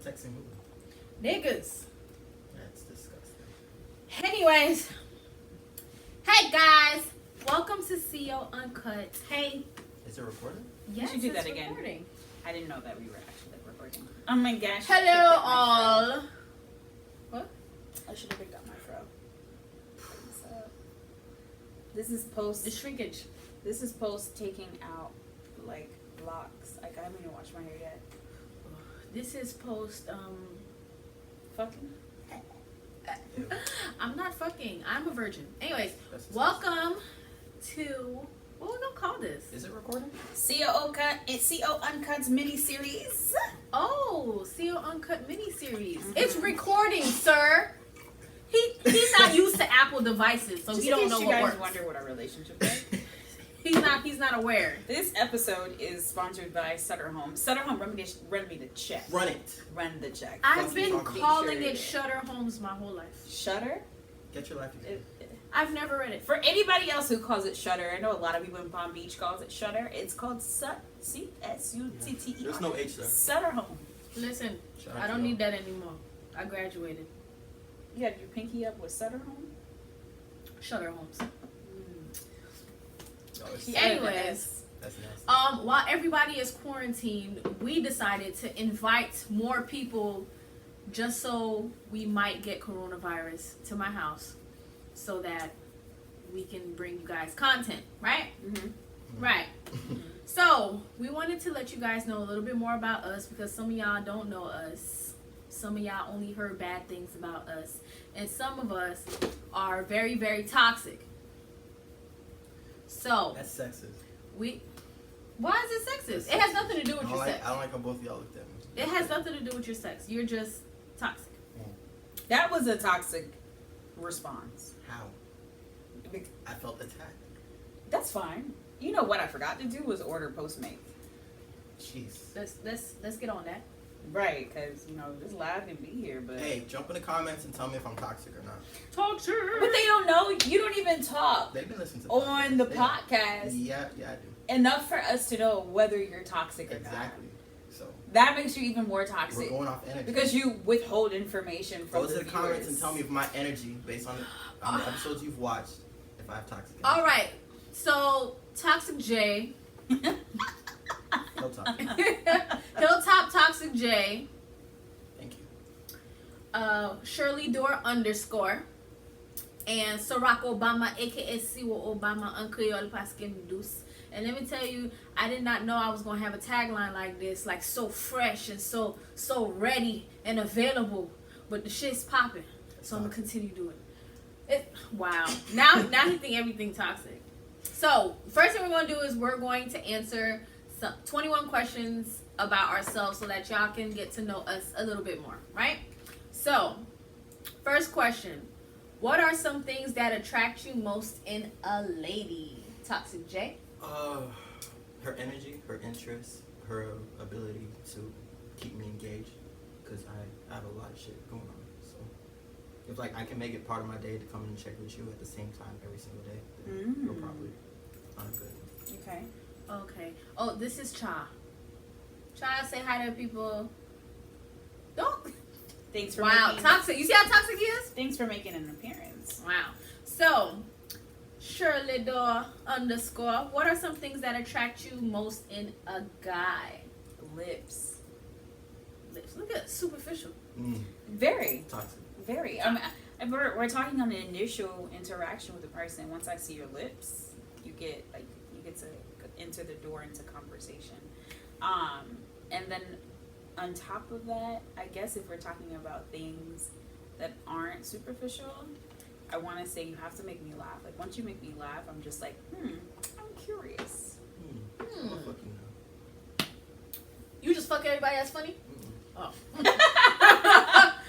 Texting who? Niggas. That's disgusting. Anyways. Hey guys. Welcome to CO Uncut. Hey. Is it recording? Yes, should do that it's again. recording. I didn't know that we were actually recording. Oh my gosh. Hello all. What? I should have picked up my fro. This is post. The shrinkage. This is post taking out like locks. Like I haven't even washed my hair yet. This is post Fucking. I'm not fucking. I'm a virgin. Anyways, That's welcome to what we gonna call this? Is it recording? CO Uncut. It's CO Uncut's mini series. Oh, CO Uncut mini-series. It's recording, sir. He's not used to Apple devices, so he don't know you what guys works. wonder what our relationship is. He's not aware. This episode is sponsored by Sutter Home. Sutter Home, run me the check. Run it. Run the check. I've been talking. calling Sure. it Shutter Homes my whole life. Shutter? Get your life together. I've never read it. For anybody else who calls it Shutter, I know a lot of people in Palm Beach calls it Shutter. It's called C-S-U-T-T-E-R. There's no H there. Sutter Home. Listen, Shout out I to don't y'all. need that anymore. I graduated. You had your pinky up with Sutter Home? Shutter Homes. No, it's, Yeah. Anyways, that's nasty. while everybody is quarantined, we decided to invite more people just so we might get coronavirus to my house so that we can bring you guys content, right? Mm-hmm. Right. So, we wanted to let you guys know a little bit more about us because some of y'all don't know us. Some of y'all only heard bad things about us. And some of us are very, very toxic. So, That's sexist. why is it sexist? It has nothing to do with your sex. I don't like how both of y'all looked at me. It has nothing to do with your sex. You're just toxic. That was a toxic response. How? I felt attacked. That's fine. You know what I forgot to do was order Postmates. Jeez. Let's get on that. Right, because, this live can be here, but... Hey, jump in the comments and tell me if I'm toxic or not. Toxic. But they don't know. You don't even talk They've been listening to on the They- podcast Yeah, I do. enough for us to know whether you're toxic or not. Exactly. So That makes you even more we're toxic. going off energy. Because you withhold information from Go to the viewers. comments and tell me if my energy, based on the episodes you've watched, if I have toxic energy. All right. So, Toxic J. No toxic. Hilltop Toxic J. Thank you. Shirley Door _ and Barack Obama, aka Siwa Obama, Uncle Yol Paskin Deuce. And let me tell you, I did not know I was gonna have a tagline like this, like so fresh and so ready and available. But the shit's popping, so I'm gonna continue doing it. Wow. Now you think everything toxic. So first thing we're gonna do is we're going to answer some 21 questions about ourselves so that y'all can get to know us a little bit more, right? So, first question. What are some things that attract you most in a lady? Toxic J? Her energy, her interest, her ability to keep me engaged, because I have a lot of shit going on. So if I can make it part of my day to come and check with you at the same time every single day, then you're probably on a good. Okay. Okay. Oh, this is Cha. Cha, say hi to people. Don't. Thanks for Wow, making, toxic. You see how toxic he is? Thanks for making an appearance. Wow. So, Shirley Door _ what are some things that attract you most in a guy? Lips. Lips. Look at superficial. Very. Toxic. Very. We're talking on the initial interaction with the person. Once I see your lips, you get to enter the door into conversation. And then on top of that, I guess if we're talking about things that aren't superficial, I want to say you have to make me laugh. Like once you make me laugh, I'm just like, I'm curious. I'm a fucking no. You just fuck everybody that's funny? Oh.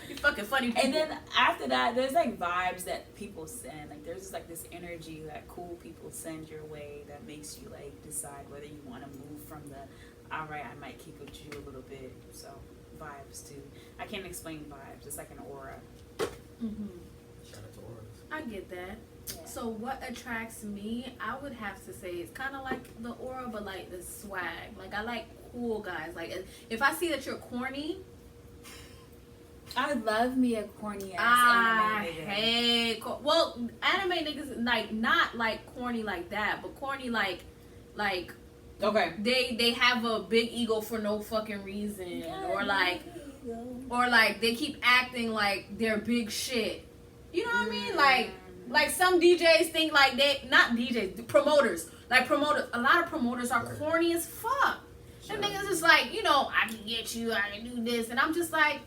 You fucking funny people. And then after that, there's like vibes that people send. Like there's just like this energy that cool people send your way that makes you like decide whether you want to move from the, all right, I might kick with you a little bit. So vibes too. I can't explain vibes. It's like an aura. Shout out to auras. I get that. Yeah. So what attracts me, I would have to say it's kind of like the aura, but like the swag. Like I like cool guys. Like if I see that you're corny, I love me a corny ass I anime nigga. hate well, anime niggas like not like corny like that, but corny like Okay. they have a big ego for no fucking reason, or like they keep acting like they're big shit. You know what I mean? Like some DJs think like they not DJs, promoters. Like promoters, a lot of promoters are corny as fuck. Them niggas is like, you know, I can get you, I can do this, and I'm just like,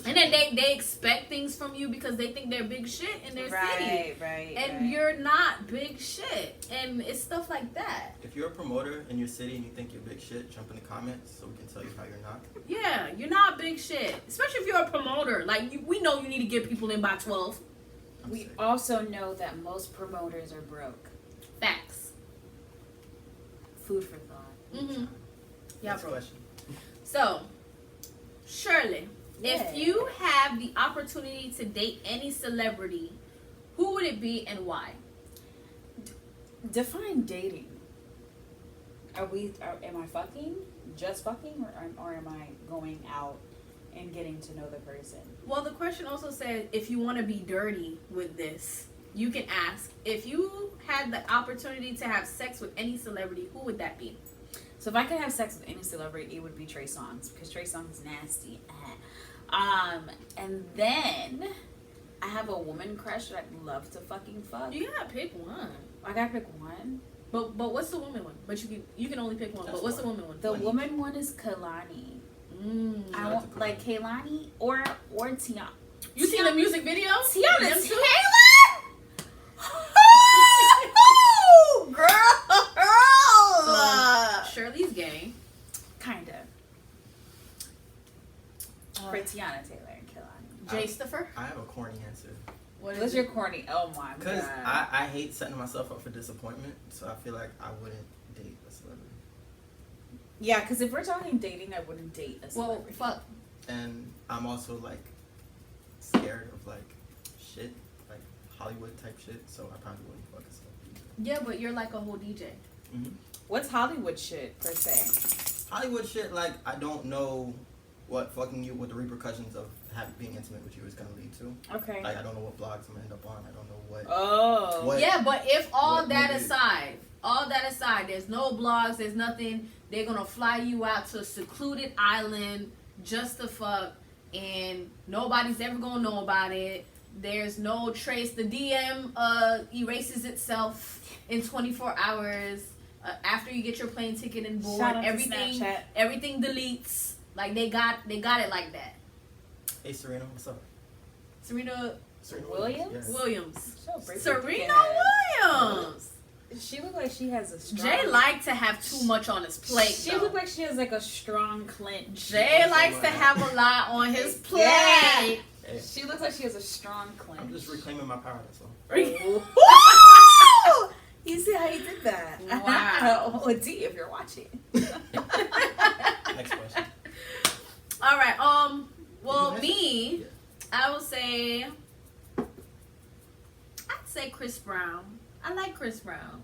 and then they expect things from you because they think they're big shit in their city. Right. And you're not big shit. And it's stuff like that. If you're a promoter in your city and you think you're big shit, jump in the comments so we can tell you how you're not. Yeah, you're not big shit. Especially if you're a promoter. Like, we know you need to get people in by 12. We also know that most promoters are broke. Facts. Food for thought. Mm-hmm. Yeah, Next bro. question. So, Shirley, Yeah. if you have the opportunity to date any celebrity, who would it be and why? Define dating. Am I fucking? Just fucking? Or am I going out and getting to know the person? Well, the question also said if you want to be dirty with this, you can ask. If you had the opportunity to have sex with any celebrity, who would that be? So if I could have sex with any celebrity, it would be Trey Songz, because Trey Songz is nasty. And then I have a woman crush that I'd love to fucking fuck. You gotta pick one. I gotta pick one. But what's the woman one? But you can only pick one. That's But what's the fine. woman one? The woman one is Kalani. I Shout out want to like Kaylani or Tiana. You seen the music video? Tiana Them two? Taylor. Oh, girl. So, Shirley's gay. Kinda. For Tiana Taylor and Kalani. Jay Stuffer. I have a corny answer. What What's is your it? corny? Oh my god. Because I hate setting myself up for disappointment, so I feel like I wouldn't date a celebrity. Yeah, because if we're talking dating, I wouldn't date a Well, celebrity. fuck. And I'm also like scared of like shit, like Hollywood type shit, so I probably wouldn't fuck a celebrity. Yeah, but you're like a whole DJ. Mm-hmm. What's Hollywood shit per se? Hollywood shit, like I don't know what fucking you, what the repercussions of being intimate with you is gonna lead to. Okay. Like I don't know what blogs I'm gonna end up on. I don't know what. Oh. What- Yeah, but if all what that movie- aside, there's no blogs, there's nothing. They're gonna fly you out to a secluded island just to fuck, and nobody's ever gonna know about it. There's no trace. The DM erases itself in 24 hours after you get your plane ticket and board. Shout out to Everything Snapchat. deletes. Like they got it like that. Hey Serena, what's up? Serena Williams? Yes. Williams. She'll break your Serena cat. Williams. She look like she has a strong... Jay likes to have too much on his plate. She though. look like she has like a strong clench. Jay likes to have a lot on his plate. Yeah. Hey, She looks like she has a strong clench. I'm just reclaiming my power. That's all. Woo! You see how he did that? Wow. Oh, D, if you're watching. Next question. All right. Well, Did you me, Yeah. I would say, Chris Brown. I like Chris Brown.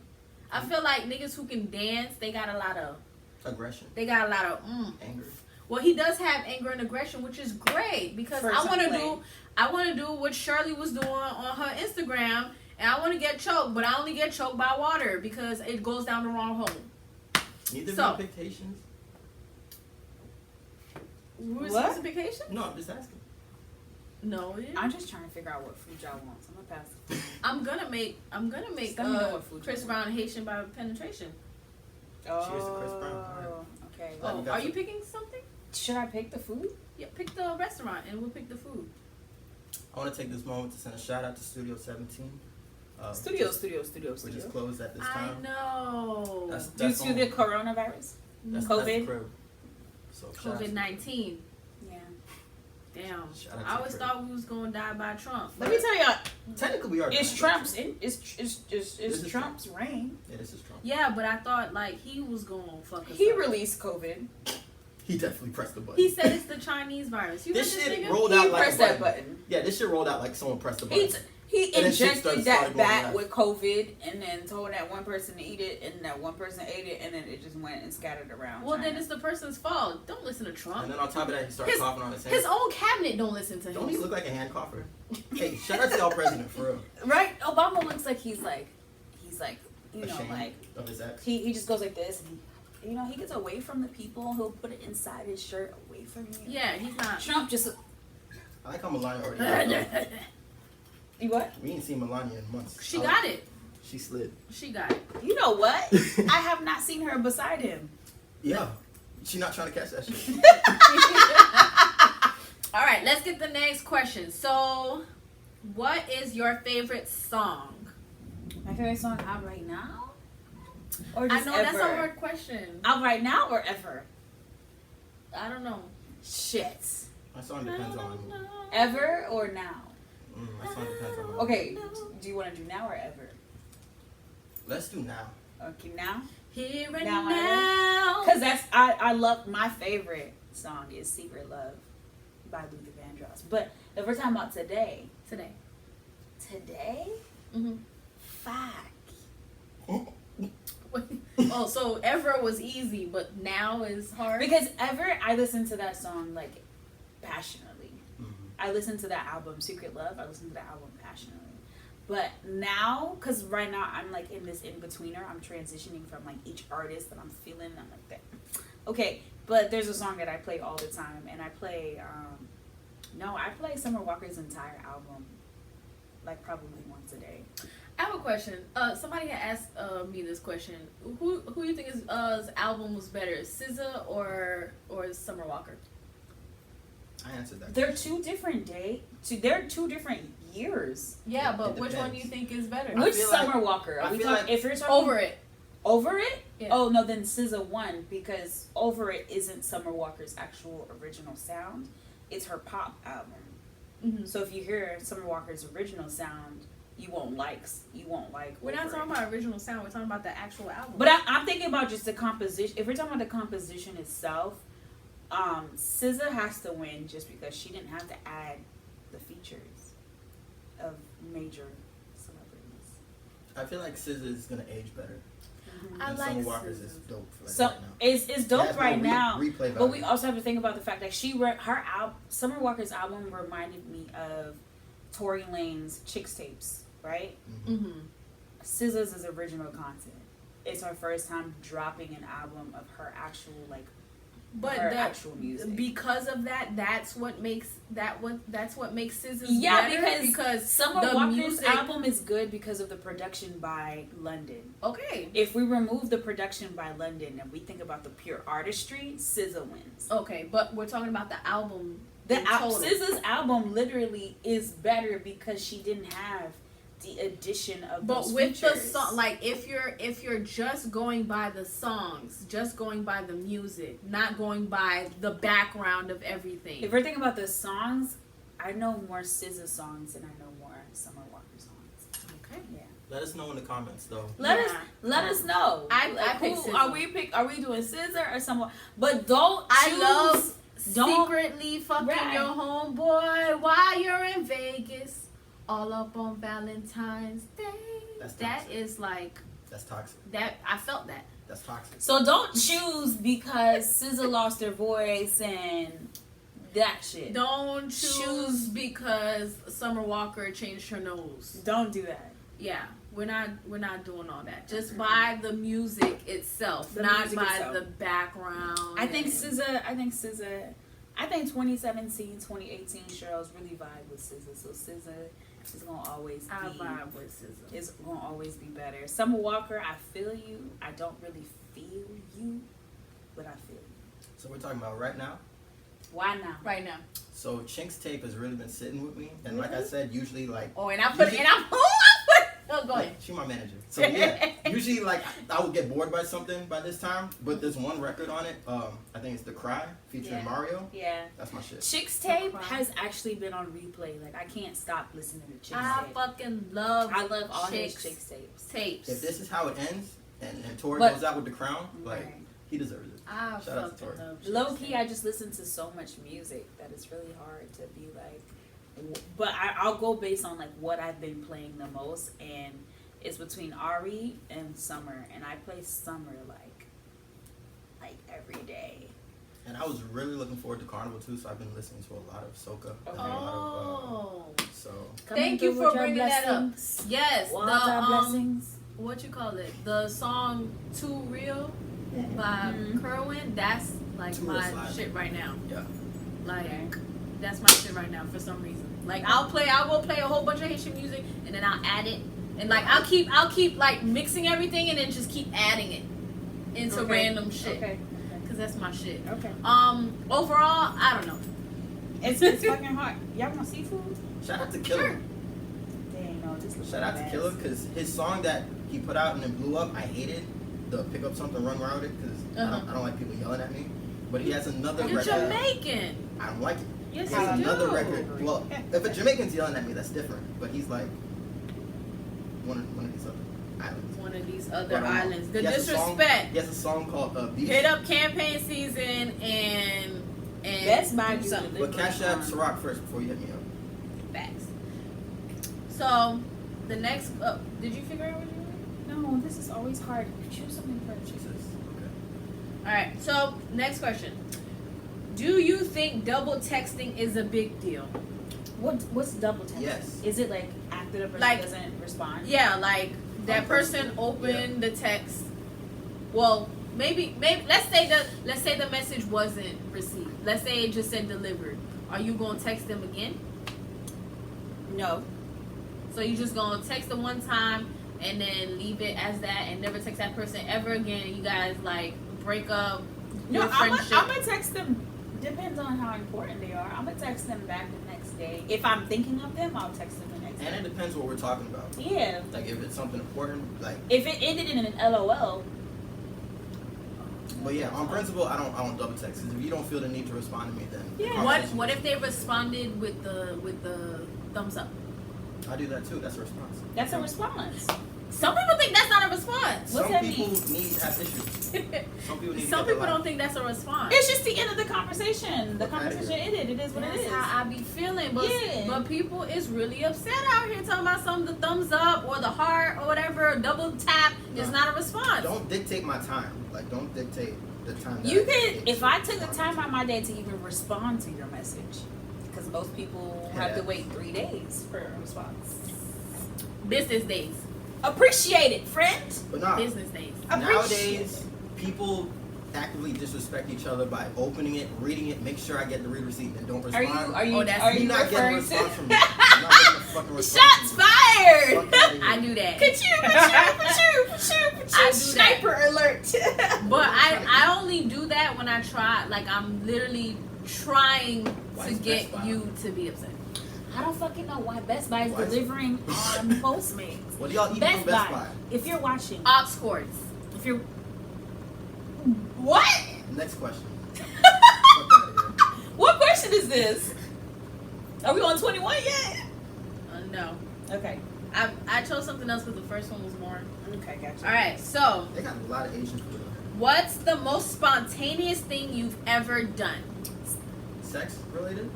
I feel like niggas who can dance, they got a lot of Aggression, anger. anger. Well, he does have anger and aggression, which is great because For I want to something. do what Shirley was doing on her Instagram, and I want to get choked, but I only get choked by water because it goes down the wrong hole. Neither So- of you picked Haitians? What? Vacation? No, I'm just asking. No. Yeah. I'm just trying to figure out what food y'all want. So I'm gonna pass. I'm gonna make Just let me know what food Chris you Brown Haitian by penetration. Oh, Cheers to Chris Brown. Alright. okay. Glad we Oh, got are you some- picking something? Should I pick the food? Yeah, pick the restaurant and we'll pick the food. I want to take this moment to send a shout out to Studio 17. Studio. Which is closed at this I time. know. Due to the coronavirus? That's COVID? the crib. So shout out to- COVID-19. Yeah. Damn. Shout out to I always the thought we was gonna die by Trump. Let me tell y'all, Technically, we are. it's dying, Trump's. but- It's is Trump's reign. Yeah, this is Trump. Yeah, but I thought like he was gonna fuck us He up. released COVID. He definitely pressed the button. He said it's the Chinese virus. You This heard shit nigga? rolled He out like pressed a that button. button. Yeah, this shit rolled out like someone pressed the He button. He And then shit injected started that going bat left. with COVID and then told that one person to eat it, and that one person ate it, and then it just went and scattered around. Well, China. then it's the person's fault. Don't listen to Trump. And then on top of that, he started coughing on his hands. His own cabinet don't listen to him. Don't he look like a hand cougher? Hey, shout out to our president for real. Right? Obama looks like he's like, you know, Ashamed like of his ex. he just goes like this, and you know, he gets away from the people. He'll put it inside his shirt, away from you. Yeah, he's not. Trump just. I like how Melania already. You what? We ain't seen Melania in months. She got it. She slid. She got it. You know what? I have not seen her beside him. Yeah. She not trying to catch that shit. All right, let's get the next question. So, what is your favorite song? My favorite song out right now, or I just know ever? that's a hard question. Out right now or ever? I don't know. Shit. My song depends on. Ever or now? My song depends on. Okay. Do you want to do now or ever? Let's do now. Okay, now. Here and Now now. Because that's I love my favorite song is "Secret Love" by Luther Vandross. But if we're talking about today, Mm-hmm. fuck. Oh, so ever was easy, but now is hard. Because ever I listen to that song like passionately. Mm-hmm. I listen to that album, Secret Love. I listen to that album passionately. But now, because right now I'm like in this in-betweener, I'm transitioning from like each artist that I'm feeling. I'm like that. Okay, but there's a song that I play all the time, and I play, I play Summer Walker's entire album, like probably once a day. I have a question. Somebody had asked me this question. Who you think his album was better, SZA or Summer Walker? I answered that. They're two different they're two different years. Yeah, It but which one do depends. you think is better? I Which feel Summer like- Walker? I Are we feel talking, like- if you're talking Over It. Over It? Yeah. Oh no, then SZA won because Over It isn't Summer Walker's actual original sound. It's her pop album. Mm-hmm. So if you hear Summer Walker's original sound, you won't like. We're not Over talking It. about original sound. We're talking about the actual album. But I'm thinking about just the composition. If we're talking about the composition itself, SZA has to win just because she didn't have to add the features of major celebrities. I feel like SZA is gonna age better. I And like Summer Walker's SZA. is dope for like So right now. it's dope It has right more now. replay But we value. also have to think about the fact that Summer Walker's album reminded me of Tory Lane's Chicks Tapes, right? Mm-hmm. SZA's is original content. It's her first time dropping an album of her actual But her that, actual music. because of that, that's what makes SZA's Yeah, better because Summer the Walker's music- album is good because of the production by London. Okay. If we remove the production by London and we think about the pure artistry, SZA wins. Okay, but we're talking about the album. The in total. SZA's album literally is better because she didn't have the addition of But those with features. the song, like if you're just going by the songs, just going by the music, not going by the background of everything. If we're thinking about the songs, I know more SZA songs than I know more Summer Walker songs. Okay. Yeah. Let us know in the comments though. Let Yeah. us know. I pick who SZA. are we doing SZA or someone? But don't I choose, love don't secretly fucking Right. your homeboy while you're in Vegas, all up on Valentine's Day. That's That toxic. is like That's toxic. that. I felt that. That's toxic. So don't choose because SZA lost her voice and that shit. Don't choose because Summer Walker changed her nose. Don't do that. Yeah, we're not doing all that. Just by the music itself, The not music by itself. the background. I think and- SZA. I think 2017, 2018 Cheryl's really vibe with SZA. So SZA is gonna always I be. vibe with SZA. Is gonna always be better. Summer Walker, I feel you. I don't really feel you, but I feel you. So we're talking about right now. Why now? Right now. So Chink's tape has really been sitting with me, and like I said, usually like Oh, and I put Oh, go ahead. She my manager. So yeah, usually like I would get bored by something by this time, but there's one record on it. I think it's The Cry featuring Yeah. Mario. Yeah. That's my shit. Chicks Tape Cry. has actually been on replay. Like I can't stop listening to Chicks I Tape. fucking love I love all his Chicks Chicks tapes. tapes. If this is how it ends, and Tori But- goes out with the crown, like Right. he deserves it. I Shout out to fucking Tori. love Chicks Low key, tapes. I just listen to so much music that it's really hard to be like, but I'll go based on like what I've been playing the most, and it's between Ari and Summer, and I play Summer like every day. And I was really looking forward to Carnival too, so I've been listening to a lot of soca. Okay. And a lot Oh. of, so Thank you for bringing that up. Yes, What the are blessings? what you call it? The song "Too Real" by Mhm. Kerwin. That's like Too Real my slide. shit right now. yeah. Like Okay. that's my shit right now for some reason. Like I'll go play a whole bunch of Haitian music and then I'll add it, and like I'll keep like mixing everything and then just keep adding it into Okay. random shit. Okay. Cause that's my shit. Okay. Overall, I don't know. It's fucking hard. Y'all want seafood? Shout out to Killer. Sure. Dang, no, this looks Shout out to badass. Killer, because his song that he put out and then blew up, I hated the pick up something, run around it, because I don't like people yelling at me. But he has another You're record. Jamaican. I don't like it. Yes, He has you another do. record. Well, if a Jamaican's yelling at me, that's different. But he's like one of these other islands. One of these other But, islands. The he has a song- disrespect. He has a song called Beach. Hit up campaign season and Best Buy do do something. But cash out Ciroc first before you hit me up. Facts. So the next, did you figure out what you wanted? No, this is always hard. Choose something first. Jesus. Okay. All right. So next question: do you think double texting is a big deal? What's double text? Yes. Is it like after the person Like- doesn't respond? Yeah, like that Unpersonal, person opened the text. Well, maybe let's say the message wasn't received. Let's say it just said delivered. Are you gonna text them again? No. So you just gonna text them one time and then leave it as that and never text that person ever again, and you guys like break up No, your I'm friendship. gonna text them. Depends on how important they are. I'm gonna text them back the next day. If I'm thinking of them, I'll text them the next And it day. depends what we're talking about. Yeah. Like if it's something important, like. If it ended in an LOL, But yeah, on principle, I don't double text. 'Cause if you don't feel the need to respond to me, then the Yeah. conversation What is- if they responded with the thumbs up? I do that too. That's a response. that's a response. Some people think that's not a response. What's Some that people mean? have issues. Some people need to Some get their people don't life. think that's a response. It's just the end of the conversation. The Fuck outta conversation here. ended. It is what it That's is. how I be feeling, but Yeah. but people is really upset out here talking about some the thumbs up or the heart or whatever. Double tap is Nah. not a response. Don't dictate my time. Like don't dictate the time. That You I could, take if to I took the respond. time out of my day to even respond to your message, because most people have to Yeah. wait 3 days for a response. Business days. Appreciate it, friend. But nah, Business days. nowadays people actively disrespect each other by opening it, reading it, make sure I get the read receipt, and don't Are respond. you are you Oh, that's are You you not getting a referring response to? from me. You're not getting a fucking response Shots from me. fired. Fuck outta here. I do that. Ka-choo. Sniper alert. But I only do that when I try, like I'm literally trying Why to is get Best Buy? you to be upset. I don't fucking know why Best Buy is Why is- delivering on Postmates. What do y'all eat Best from Best Buy. Buy? If you're watching, Ox cords. if you're what? Next question. Fuck outta here. What question is this? Are we on 21 yet? No. Okay. I chose something else because the first one was more. Okay, gotcha. All right, so They got a lot of Asian food. what's the most spontaneous thing you've ever done? Sex related?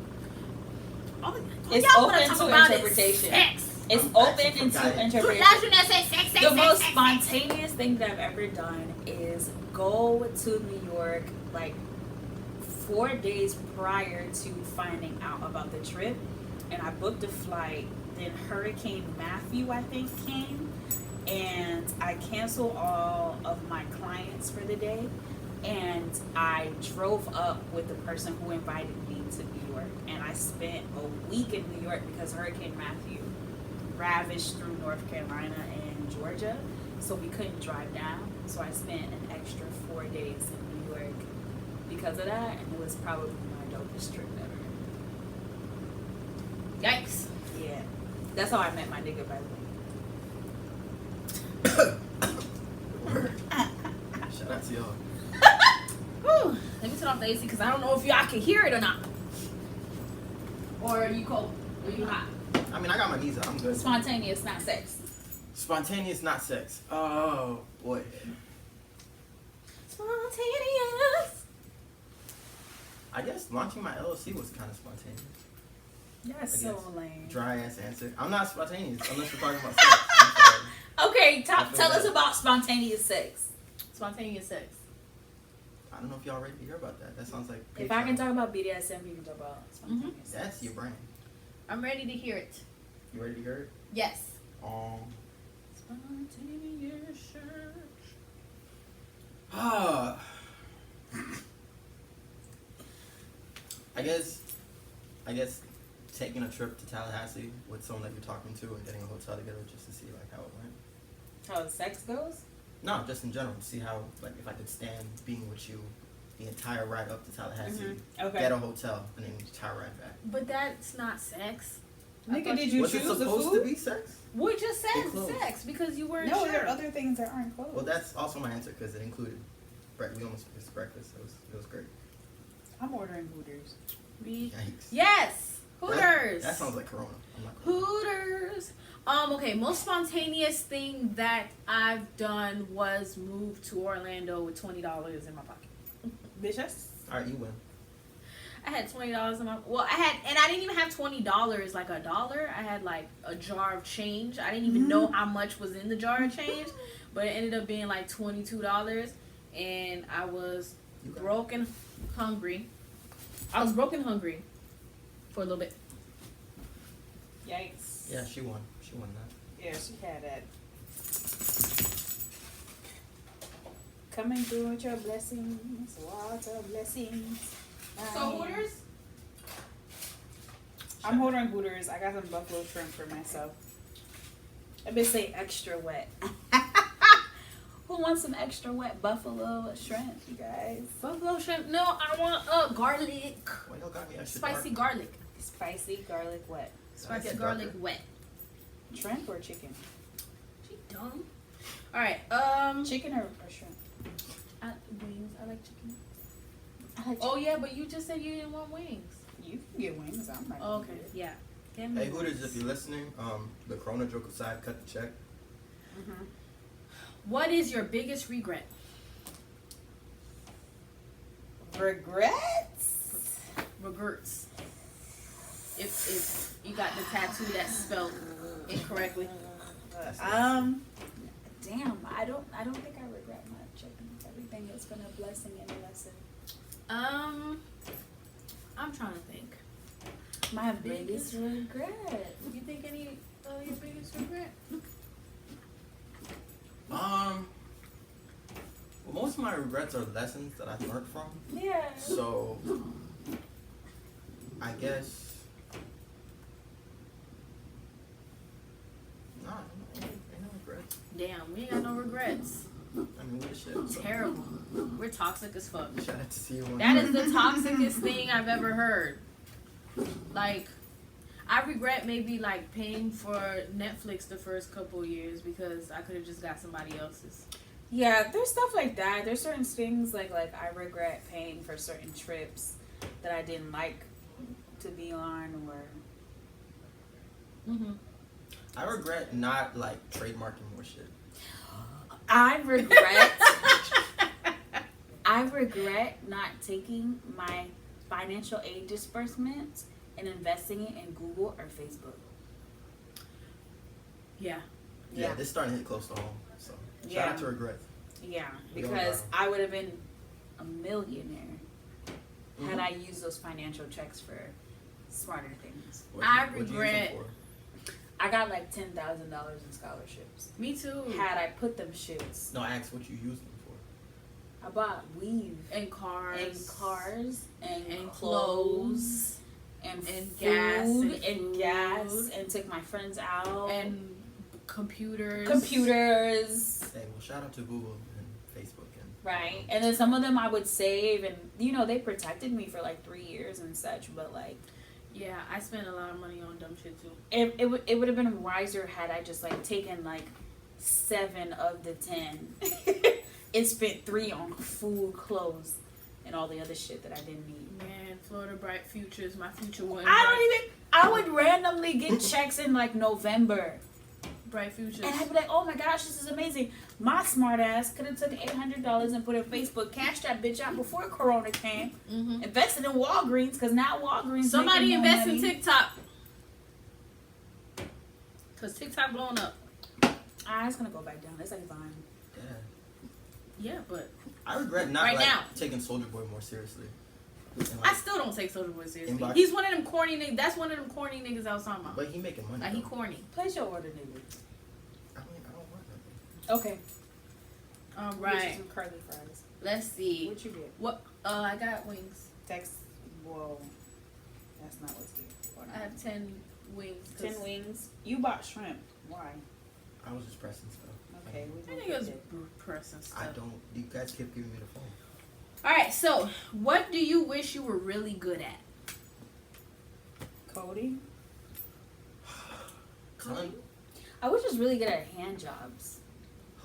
It's Y'all wanna open talk to about is interpretation. Sex. It's I'm open actually into forgot it. interpretation. Now you not say sex, sex, The sex, most sex, sex. spontaneous thing that I've ever done is go to New York like 4 days prior to finding out about the trip, and I booked a flight. Then Hurricane Matthew, I think, came, and I canceled all of my clients for the day, and I drove up with the person who invited me to New York, and I spent a week in New York because Hurricane Matthew ravaged through North Carolina and Georgia, so we couldn't drive down. So I spent an extra 4 days in New York because of that, and it was probably my dopest trip ever. Yikes. Yeah, that's how I met my nigga, by the way. Word. Shout out to y'all. Whew. Let me turn off the AC because I don't know if y'all can hear it or not. Or are you cold? Or you hot? I mean, I got my knees out. I'm good. Spontaneous, not sex. Spontaneous, not sex. Oh boy. Spontaneous. I guess launching my LLC was kind of spontaneous. That's I so guess. lame. Dry ass answer. I'm not spontaneous unless we're talking about sex. I'm sorry. Okay, I feel tell us bad. about spontaneous sex. Spontaneous sex. I don't know if y'all ready to hear about that. That sounds like If I can talk about BDSM, you can talk about spontaneous sex. That's your brain. I'm ready to hear it. You ready to hear it? Yes. Spontaneous sex. Ah. I guess taking a trip to Tallahassee with someone that you're talking to and getting a hotel together just to see like how it went. How the sex goes? No, just in general, to see how like if I could stand being with you the entire ride up to Tallahassee, Okay. get a hotel, and then the entire ride back. But that's not sex. I Nigga, thought did you Was choose it the supposed food? to be sex? We just said Includes. sex because you weren't No, sure. there are other things that aren't closed. Well, that's also my answer because it included we almost missed breakfast. It was great. I'm ordering Hooters. Yikes. Yes. Hooters. That sounds like Corona. I'm not Corona. Hooters. Okay, most spontaneous thing that I've done was move to Orlando with $20 in my pocket. Bitch, that's... All right, you win. I had $20 in my and I didn't even have $20 like a dollar. I had like a jar of change. I didn't even know how much was in the jar of change, but it ended up being like $22, and I was broke and hungry. I was broke and hungry for a little bit. Yikes. Yeah, she won. She won that. Yeah, she had that. Coming through with your blessings, water blessings. So Hooters? I'm ordering Hooters. I got some buffalo shrimp for myself. I bet say extra wet. Who wants some extra wet buffalo shrimp, you guys? Buffalo shrimp? No, I want garlic. Well, y'all got me extra Spicy dark. garlic. Spicy garlic wet. Spicy That's garlic darker. wet. Shrimp or chicken? She dumb. Alright, Chicken or shrimp? wings. I like chicken. I like Oh yeah, but you just said you didn't want wings. You can get wings. I'm not. Oh, okay, yeah. Give me Hey, Hooters, wings. if you're listening, the Corona joke aside, cut the check. What is your biggest regret? Regrets? Regrets. If you got the tattoo that's spelled incorrectly. Damn, I don't think I regret much. I think everything has been a blessing and a lesson. I'm trying to think. My biggest regret. You think any of your biggest regret? Well, most of my regrets are lessons that I've learned from. Yeah. So, I guess. No, ain't no regrets. Damn, we ain't got no regrets. I mean, we the shit. So. Terrible. We're toxic as fuck. Shout out to see you. That is the toxicest thing I've ever heard. Like, I regret maybe like paying for Netflix the first couple of years because I could have just got somebody else's. Yeah, there's stuff like that. There's certain things like I regret paying for certain trips that I didn't like to be on or. I regret not like trademarking more shit. I regret not taking my financial aid disbursements and investing it in Google or Facebook. Yeah. Yeah, this starting to hit close to home. So shout out to regrets. Yeah, We don't because know. I would have been a millionaire had I used those financial checks for smarter things. What'd you use them regret- for? I got like $10,000 in scholarships. Me too. Had I put them shits, No, I asked what you used them for. I bought weave And cars. and cars and And clothes and and gas gas and gas and took my friends out and computers. computers. Hey, well, shout out to Google and Facebook and Right, and then some of them I would save, and they protected me for like 3 years and such. But like, Yeah, I spent a lot of money on dumb shit too. it would have been wiser had I just like taken like 7 of the 10 and spent 3 on food, clothes, and all the other shit that I didn't need. Man, Florida Bright Futures, my future one. I would randomly get checks in like November. Bright Futures. And I'd be like, oh my gosh, this is amazing. My smart ass could have took $800 and put in Facebook, cashed that bitch out before Corona came, invested in Walgreens, because now Walgreens Somebody making more invest in money. TikTok. Cause TikTok blowing up. It's gonna go back down. It's like Vine. Yeah, but I regret not Right like now. taking Soldier Boy more seriously. And, I like, still don't take Soulja Boy seriously. Inbox. He's one of them corny niggas. That's one of them corny niggas I was talking about. but he making money. Like he though. corny. Place your order, nigga. I mean, I don't want nothing. Okay. All Get you right. some curly fries. Let's see. What you get? What? I got wings. Text. Whoa. That's not what's here. Hold I on. have 10 wings. 10 wings. You bought shrimp. Why? I was just pressing stuff. Okay. We I both think it was did. pressing stuff. I don't. You guys kept giving me the phone. All right. So, what do you wish you were really good at? Cody. Con? I wish I was really good at hand jobs.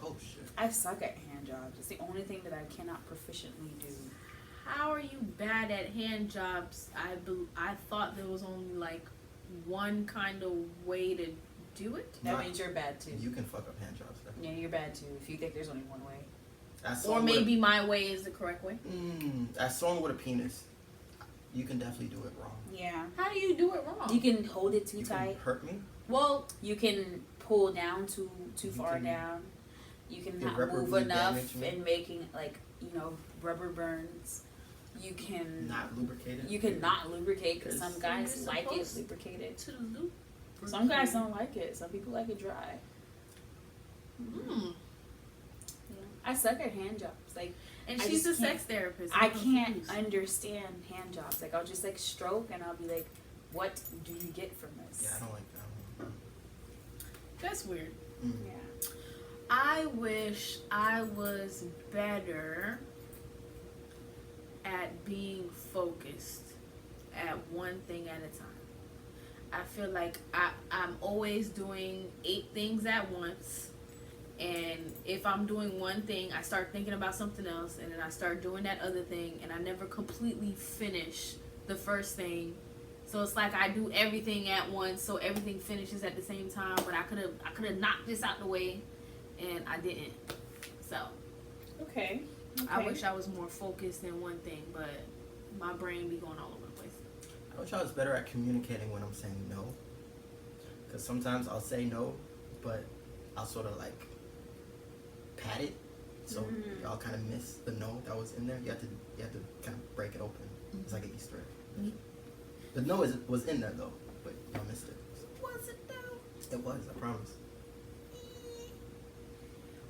Oh shit. I suck at hand jobs. It's the only thing that I cannot proficiently do. How are you bad at hand jobs? I thought there was only like one kind of way to do it. That Not- means you're bad too. You can fuck up hand jobs. Though. Yeah, you're bad too. If you think there's only one way. As Or someone with maybe my way is the correct way. as someone with a penis, you can definitely do it wrong. Yeah. How do you do it wrong? You can hold it too You tight. can hurt me. Well, You can pull down too You far can down. You can not irreparably move enough damage me. and making rubber burns. You can Not lubricated. you can not lubricate because some Because guys you're like it supposed lubricated. to the loop. Some guys don't like it. Some people like it dry. Mm. I suck at hand jobs. Like And I she's a just sex therapist. I I'm can't confused. understand hand jobs. Like I'll just like stroke and I'll be like, "What do you get from this?" Yeah, I don't like that one. That's weird. Mm. Yeah. I wish I was better at being focused at one thing at a time. I feel like I'm always doing 8 things at once. And if I'm doing one thing, I start thinking about something else. And then I start doing that other thing. And I never completely finish the first thing. So it's like I do everything at once. So everything finishes at the same time. But I could have knocked this out the way. And I didn't. So Okay. I wish I was more focused in one thing, but my brain be going all over the place. I wish I was better at communicating when I'm saying no. Because sometimes I'll say no, but I'll sort of like pat it, so y'all kind of miss the no that was in there. You have to kind of break it open. It's like an Easter egg. Mhm. The no was in there though, but y'all missed it. So. Was it though? It was, I promise.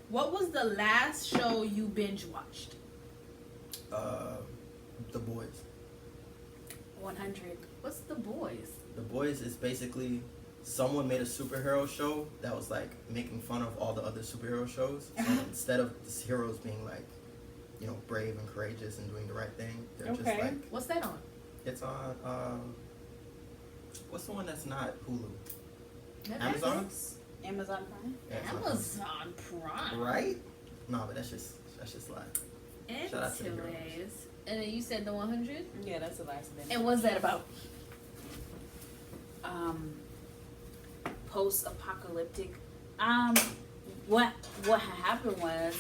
What was the last show you binge watched? The Boys. 100. What's The Boys? The Boys is basically someone made a superhero show that was like making fun of all the other superhero shows. So instead of the heroes being like, brave and courageous and doing the right thing, they're just Okay. like, What's that on? it's on, what's the one that's not Hulu? Netflix? Amazon? Amazon Prime. Yeah, it's on Amazon Prime. Right? No, but that's just live. Shout out to the heroes. Anyways. And then you said the 100? Yeah, that's the last of And what's that about? Post-apocalyptic. What happened was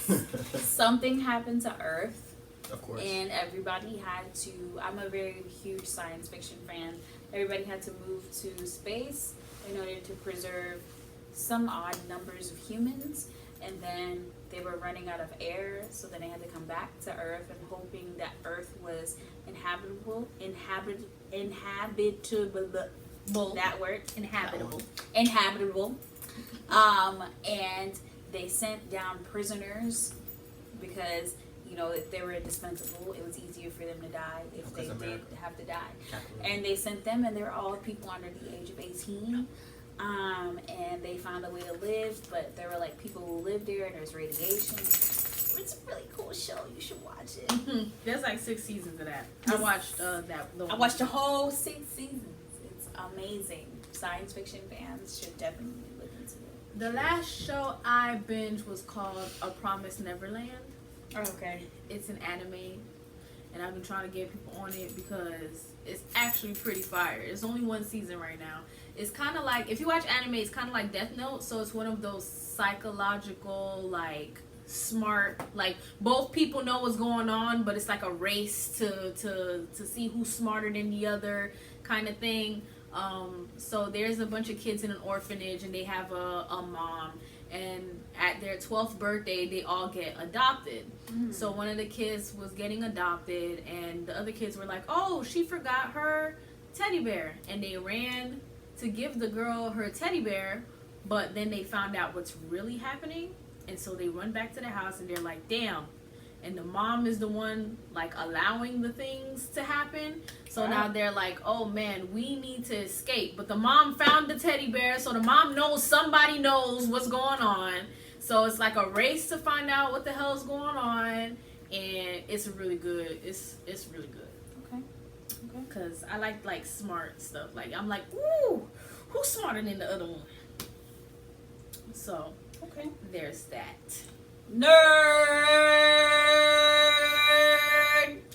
something happened to Earth, Of course. and everybody had to. I'm a very huge science fiction fan. Everybody had to move to space in order to preserve some odd numbers of humans, and then they were running out of air, so then they had to come back to Earth and hoping that Earth was inhabitable. That word, Inhabitable. inhabitable. And they sent down prisoners because if they were indispensable, it was easier for them to die if Because they America. did have to die. Capitalism. And they sent them, and they're all people under the age of 18. And they found a way to live, but there were like people who lived there, and there's radiation. It's a really cool show. You should watch it. There's like 6 seasons of that. I watched that. I watched the whole 6 seasons. It's amazing. Science fiction fans should definitely look into it. The last show I binged was called A Promised Neverland. Okay. It's an anime, and I've been trying to get people on it because it's actually pretty fire. It's only 1 season right now. It's kind of like, if you watch anime, it's kind of like Death Note, so it's one of those psychological, like, smart, like, both people know what's going on, but it's like a race to see who's smarter than the other kind of thing. So there's a bunch of kids in an orphanage, and they have a mom. And at their 12th birthday, they all get adopted. So one of the kids was getting adopted, and the other kids were like, "Oh, she forgot her teddy bear," and they ran to give the girl her teddy bear, but then they found out what's really happening, and so they run back to the house, and they're like, "Damn." And the mom is the one like allowing the things to happen. So now they're like, "Oh man, we need to escape." But the mom found the teddy bear, so the mom knows somebody knows what's going on. So it's like a race to find out what the hell's going on, and it's really good. It's really good. Okay. Cause I like smart stuff. Like I'm like, ooh, who's smarter than the other one? So Okay. there's that. Nerd.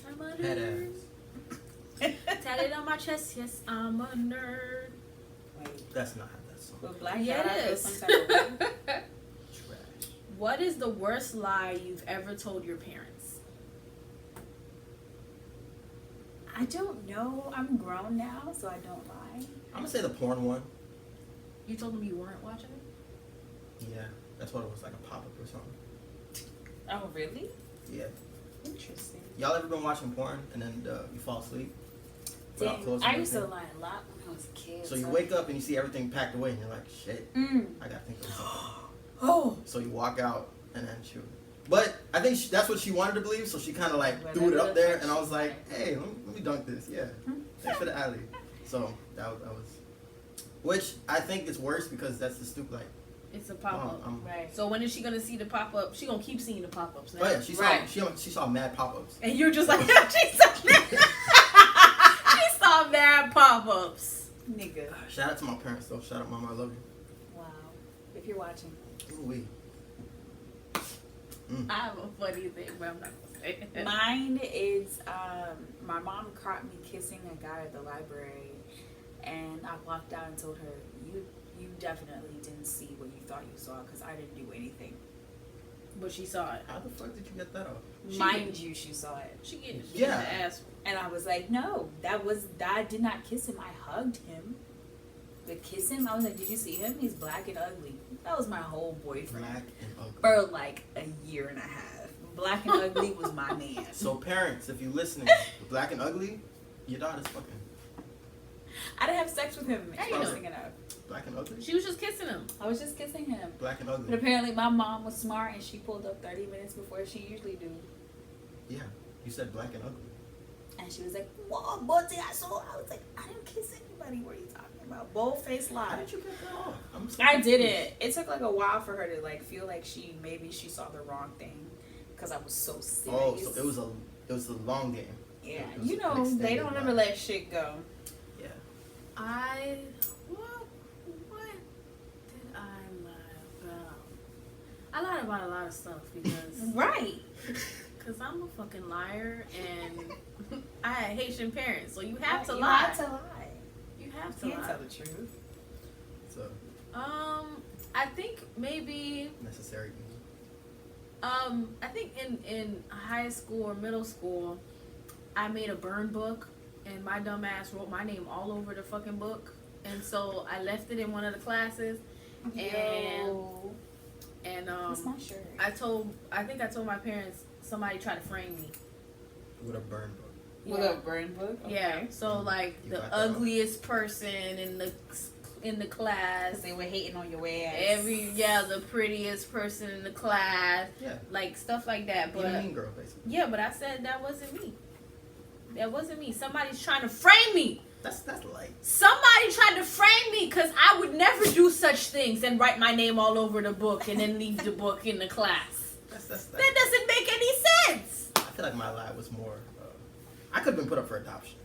I'm a Head nerd. ass. Tatted on my chest, yes, I'm a nerd. Wait. That's not how that song. With black Yeah, dot, I it feel is. some type of way. Trash. What is the worst lie you've ever told your parents? I don't know. I'm grown now, so I don't lie. I'm gonna say the porn one. You told them you weren't watching it? Yeah, that's what it was, like a pop-up or something. Oh, really? Yeah. Interesting. Y'all ever been watching porn and then you fall asleep? Without Dang, closing I used to everything? lie a lot when I was a kid. So you wake up and you see everything packed away and you're like, shit, I gotta think of something. Oh. So you walk out and then shoot. But I think that's what she wanted to believe, so she kind of like Well, threw it that up is there, what and I she was like, hey, let me dunk this. Yeah, thanks for the alley. So that was, which I think is worse because that's the stupid like. It's a pop-up. Right. So when is she gonna see the pop-up? She gonna keep seeing the pop-ups now. Oh yeah, she saw Right. she saw mad pop-ups. And you're just like, she saw mad, she saw mad pop-ups. Nigga. Shout out to my parents though. Shout out, Mama, I love you. Wow. If you're watching. Ooh-wee. I have a funny thing, but I'm not gonna say it. Mine is my mom caught me kissing a guy at the library, and I walked out and told her, you definitely didn't see what you thought you saw because I didn't do anything. But she saw it. How the fuck did you get that off? Mind you, she saw it. She getting Yeah. the ass. And I was like, no, I did not kiss him. I hugged him. But kiss him? I was like, did you see him? He's black and ugly. That was my whole boyfriend. Black and ugly. For like a year and a half. Black and ugly was my man. So parents, if you listening, Black and Ugly, your daughter's fucking I didn't have sex with him. How you know? Interesting enough. Black and Ugly. She was just kissing him. I was just kissing him. Black and But Ugly. apparently my mom was smart and she pulled up 30 minutes before she usually do. Yeah, you said Black and Ugly. And she was like, whoa, Bote, I saw. I was like, I didn't kiss anybody. What are you talking about? Bold-faced How lie. did you get that off? I'm so I confused. did it. It took like a while for her to like feel like she saw the wrong thing because I was so serious. Oh, so it was a long game. Yeah, It was you an know they extended don't ever lie. let shit go. Yeah. What did I lie about? I lied about a lot of stuff because Right. I'm a fucking liar and I had Haitian parents, so you have to You lie. have to lie. You have to You can't lie. tell the truth. So I think maybe necessary evil. I think in high school or middle school, I made a burn book, and my dumb ass wrote my name all over the fucking book, and so I left it in one of the classes, Yo. and That's my shirt. I think I told my parents somebody tried to frame me. With a burn book. With Yeah. a burn book? Yeah, so like You the got that off. ugliest person in the class. Because they were hating on your ass. The prettiest person in the class, Yeah. like stuff like that. Being a But mean girl, basically. yeah, but I said that wasn't me. That wasn't me. Somebody's trying to frame me. That's light. Somebody tried to frame me because I would never do such things and write my name all over the book and then leave the book in the class. That's That doesn't make any sense. I feel like my lie was more. I could have been put up for adoption.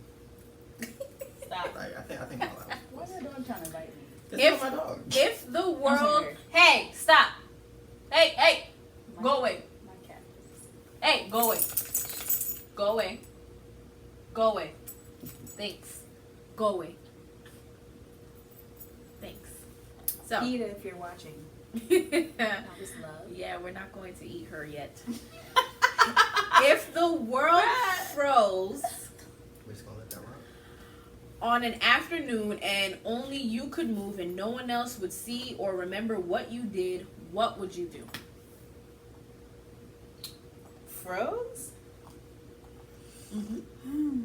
Stop. Like, I think my lie was. Why is your dog trying to bite me? It's If- not my dog. If the world, sorry. hey, stop, hey, go away, My cat. hey, go away, go away, go away. Thanks, go away. Thanks. So, Peter, if you're watching. yeah, That was love. we're not going to eat her yet. If the world froze, We're just gonna let that on an afternoon and only you could move and no one else would see or remember what you did, what would you do? Froze? Mm-hmm.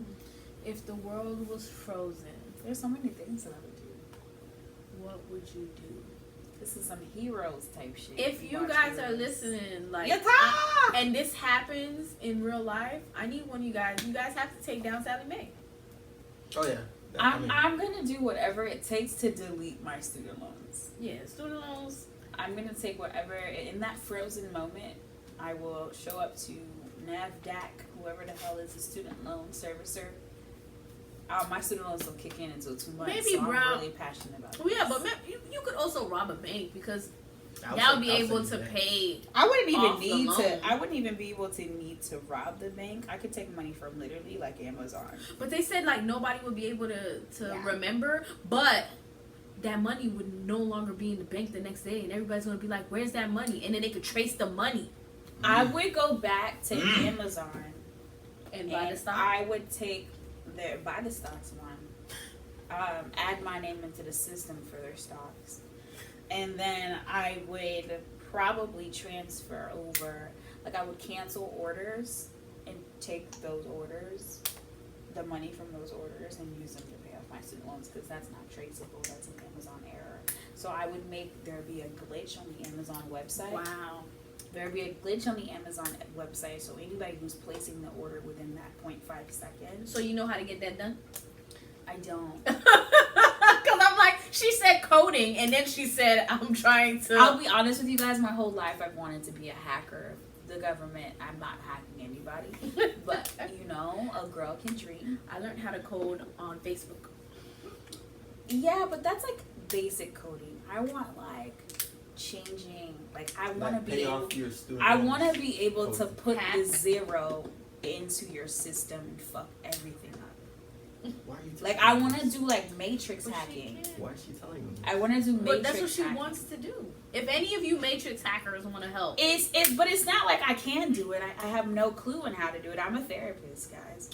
If the world was frozen, There's so many things that I would do. what would you do? This is some heroes type shit. If you watch guys are Heroes. listening, like, Yatta! and this happens in real life, I need one of you guys. You guys have to take down Sally Mae. Oh yeah. I'm gonna do whatever it takes to delete my student loans. Yeah, student loans. I'm gonna take whatever in that frozen moment. I will show up to NAVDAC, whoever the hell is the student loan servicer. My student loans don't kick in until 2 months. Maybe so Brown. I'm really passionate about it. Well, yeah, but you could also rob a bank because I that would was be able thinking to that. pay. I wouldn't even off the need loan. to. I wouldn't even be able to need to rob the bank. I could take money from literally like Amazon. But they said like nobody would be able to Yeah. remember, but that money would no longer be in the bank the next day, and everybody's gonna be like, "Where's that money?" And then they could trace the money I would go back to Amazon and buy the and stock. I would take their buy the stocks one. Add my name into the system for their stocks, and then I would probably transfer over. Like I would cancel orders and take those orders, the money from those orders, and use them to pay off my student loans because that's not traceable. That's an Amazon error. So I would make there be a glitch on the Amazon website. Wow. There'd be a glitch on the Amazon website, so anybody who's placing the order within that 0.5 seconds. So you know how to get that done? I don't. Because I'm like, she said coding, and then she said, I'm trying to. I'll be honest with you guys. My whole life, I've wanted to be a hacker of the government. I'm not hacking anybody, but you know, a girl can dream. I learned how to code on Facebook. Yeah, but that's like basic coding. I want like changing. Like I want to Like, be pay able. off your student I loans. want to be able to Code. put Hack. the zero into your system and fuck everything up. Why are you Like telling I me want to this? do like matrix But she hacking. can't. Why is she telling me? I want to do matrix But that's what she hacking. wants to do. If any of you Matrix hackers want to help, But it's not like I can do it. I have no clue on how to do it. I'm a therapist, guys.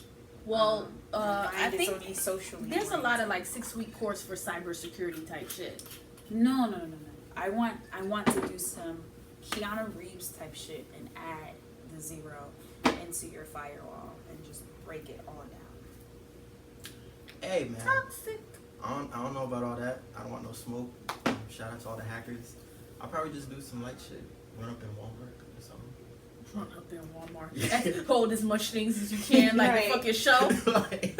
well, My I mind is think only socially there's a oriented. lot of like 6-week course for cybersecurity type shit. No. I want to do some Keanu Reeves type shit and add the zero into your firewall and just break it all down. Hey man, Toxic. I don't know about all that. I don't want no smoke. Shout out to all the hackers. I'll probably just do some light shit. Run up in Walmart or something. Run up there in Walmart. And hold as much things as you can, like Right. the fucking show. Like,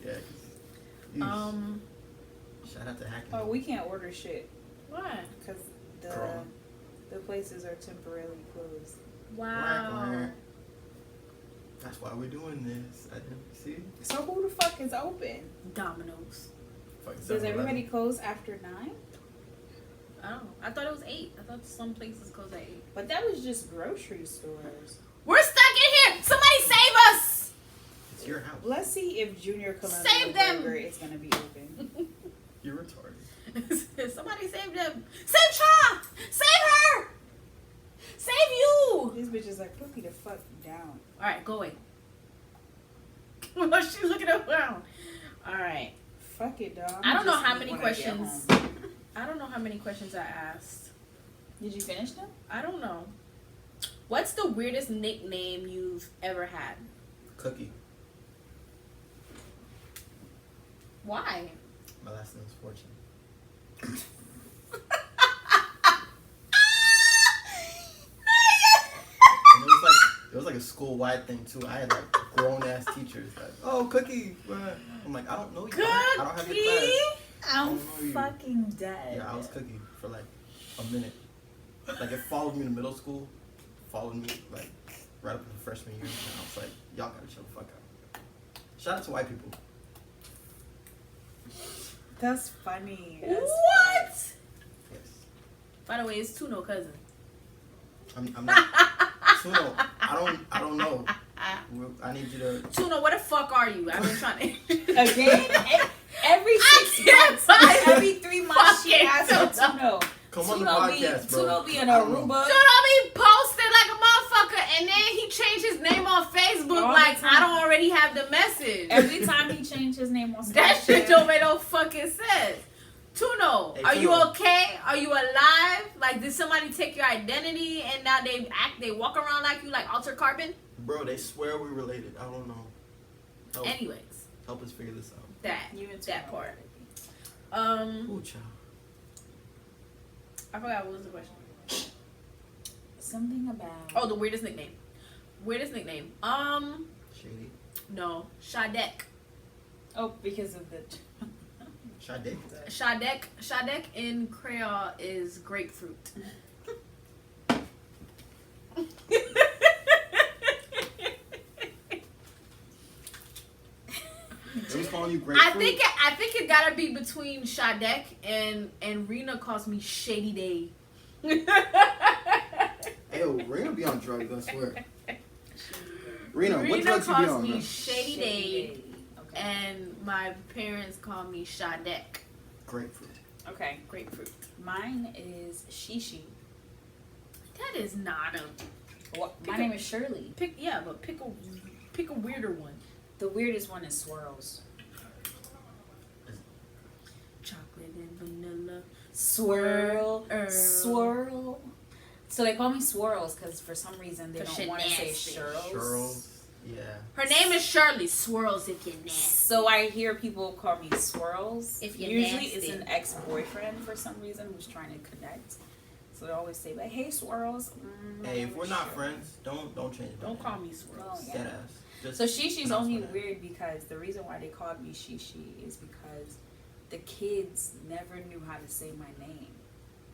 yeah. 'Cause- Shout out to hacking. Oh, we can't order shit Why? because Corona. the places are temporarily closed. Wow. That's why we're doing this. I didn't see. So who the fuck is open? Domino's. Fucking Does 7-Eleven. everybody close after 9? I don't know. I thought it was 8. I thought some places close at 8. But that was just grocery stores. We're stuck in here. Somebody save us. It's your house. Let's see if Junior Columbia Save them. Burger is gonna be open. You're retarded. Somebody save them. Save Cha. Save her. Save you. This bitch is like, put me the fuck down. All right, go away. She's looking around. All right. Fuck it, dog. I don't know Just how eat many when I get questions. home. I don't know how many questions I asked. Did you finish them? I don't know. What's the weirdest nickname you've ever had? Cookie. Why? My last name is Fortune. And it was like a school wide thing too. I had like grown ass teachers like, oh Cookie. What? I'm like, I don't know you. I don't have your class. I'm don't know you. fucking dead. Yeah, I was Cookie for like a minute. Like it followed me to middle school, followed me like right up to freshman year, and I was like, y'all gotta chill the fuck out. Shout out to white people. That's funny. That's What? Yes. By the way, it's Tuno cousin. I'm not. Suno, I don't know. I need you to. Tuno, where the fuck are you? I've been trying to. Again? Every 6 can't months, find every 3 months, she fucking asks for Tuno. Tuno. Come on the Tuno podcast, bro. Tuno be in I don't know. Aruba. Tuno be posted like a motherfucker, and then he changed his name on Facebook All like the time. I don't already have the message. Every time he changed his name on Snapchat. That shit don't make no fucking sense. Tuno, Hey, are you Tuno. okay? Are you alive? Like, did somebody take your identity and now they walk around like you, like Alter Carbon? Bro, they swear we related. I don't know. Anyways, Help us figure this out. You and that Tuno. part. Ooh, child. I forgot what was the question. Something about. Oh, the weirdest nickname. Weirdest nickname. Shady. No, Shadek. Oh, because of the. Sade. Shadek in Creole is grapefruit. They was calling you grapefruit. I think it gotta be between Shadek and Rena calls me Shady Day. Hey, yo, Rena be on drugs, I swear. Rena, what Rena drugs you be calls on, me man? Shady Day, Okay. and my parents call me Shadek. Grapefruit. Okay. Grapefruit. Mine is Shishi. That is not a What? Pick My a- name is Shirley. pick a weirder one. The weirdest one is Swirls. Chocolate and vanilla. Swirl. Swirl. Swirl. So they call me Swirls because for some reason they 'Cause don't shit want to say nasty. Shirls. Churros. Yeah. Her name is Shirley. Swirls if you're nasty. So I hear people call me Swirls. If you're Usually nasty. it's an ex-boyfriend for some reason who's trying to connect. So they always say like, "Hey, Swirls." Hey, if we're not sure. friends, don't change it. Don't call me Swirls. Oh, yeah. Dead ass. Just So Shishi's pronounce only my name. weird because the reason why they called me Shishi is because the kids never knew how to say my name.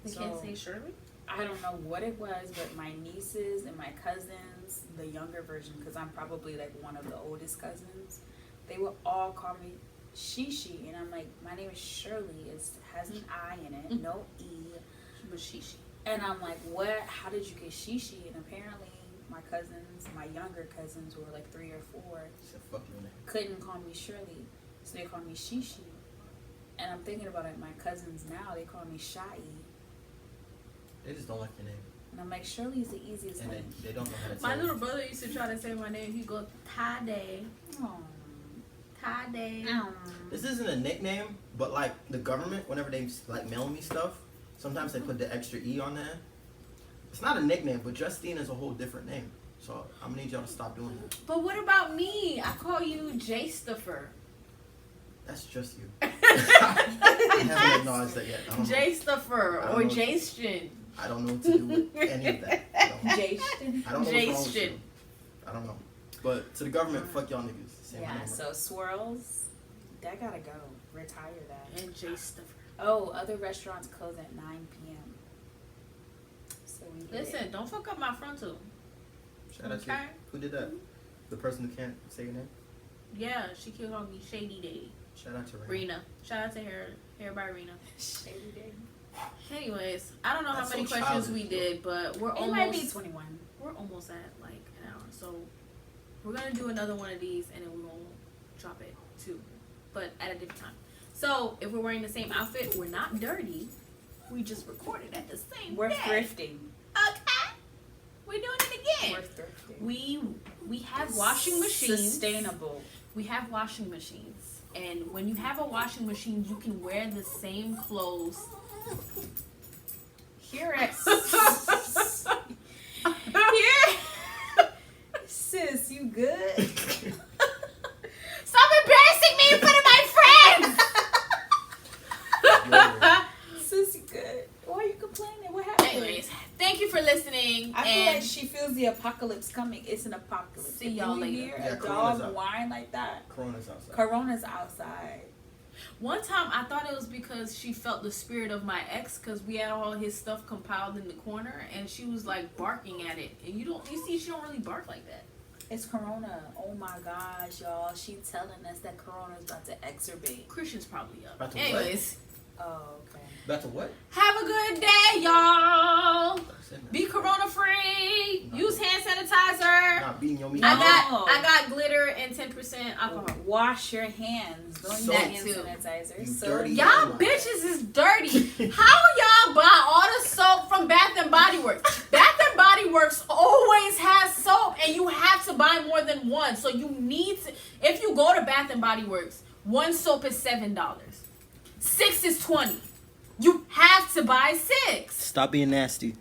They So, can't say Shirley? I don't know what it was, but my nieces and my cousins, the younger version, because I'm probably like one of the oldest cousins, they would all call me Shishi, and I'm like, my name is Shirley. It has an I in it, no E. But she. And I'm like, what? How did you get Shishi? And apparently, my cousins, my younger cousins, who were like 3 or 4, Said, fuck your name. couldn't call me Shirley, so they called me Shishi. And I'm thinking about it. My cousins now, they call me Shai. They just don't like your name. And I'm like, Shirley is the easiest And name. they don't know how to My tell little you. brother used to try to say my name. He go Tade. Oh. Tade. This isn't a nickname, but like the government, whenever they like mail me stuff, sometimes they put the extra E on there. It's not a nickname, but Justine is a whole different name. So I'm gonna need y'all to stop doing that. But what about me? I call you J-Stuffer. That's just you. I haven't acknowledged that yet. I don't know. J-Stuffer I don't or know. Jastion. I don't know what to do with any of that. I don't know. Jason. I don't know what's wrong with Jastion. you. I don't know. But to the government, fuck y'all niggas. Say my Yeah, name. so Swirls, that gotta go. Retire that. And J-Stuffer. Oh, other restaurants close at 9 p.m. So we get Listen, it. don't fuck up my frontal. Shout out to you. Okay. Who did that? The person who can't say your name? Yeah, she called me Shady Day. Shout out to Raina. Rena. Shout out to her by Rena. Shady day. Anyways, I don't know That's how many so questions we childish, did, but we're It might be almost 21. we're almost at like an hour. So we're gonna do another one of these and then we're gonna drop it too. But at a different time. So if we're wearing the same outfit, we're not dirty. We just recorded at the same We're day. thrifting. Okay. We're doing it We're again. thrifting. We have washing machines. Sustainable. We have washing machines. And when you have a washing machine, you can wear the same clothes. Here at Here. Sis, you good? Stop embarrassing me in front of my friends. Sis, you good? Why are you complaining? What happened? Anyways, thank you for listening. I feel and like she feels the apocalypse coming. It's an apocalypse. See y'all If you later. hear Yeah, a Corona's dog out. whine like that. Corona's outside. Corona's outside. one time I thought it was because she felt the spirit of my ex because we had all his stuff compiled in the corner and she was like barking at it. And you see she don't really bark like that. It's Corona. Oh my gosh, y'all. She telling us that Corona's about to exacerbate. Christian's probably up. About to what? Anyways, Oh, okay. About to what? have a good day, y'all. Said that. Be corona free. No. Use hand sanitizer. Not beating your meat. No. I got glitter and 10% alcohol. Wash your hands. Don't use So- hand That too. sanitizer. You So dirty- Y'all bitches is dirty. How y'all buy all the soap from Bath and Body Works? Bath and Body Works always has soap, and you have to buy more than them one. So you need to, if you go to Bath and Body Works, one soap is $7. 6 is $20. You have to buy 6. Stop being nasty.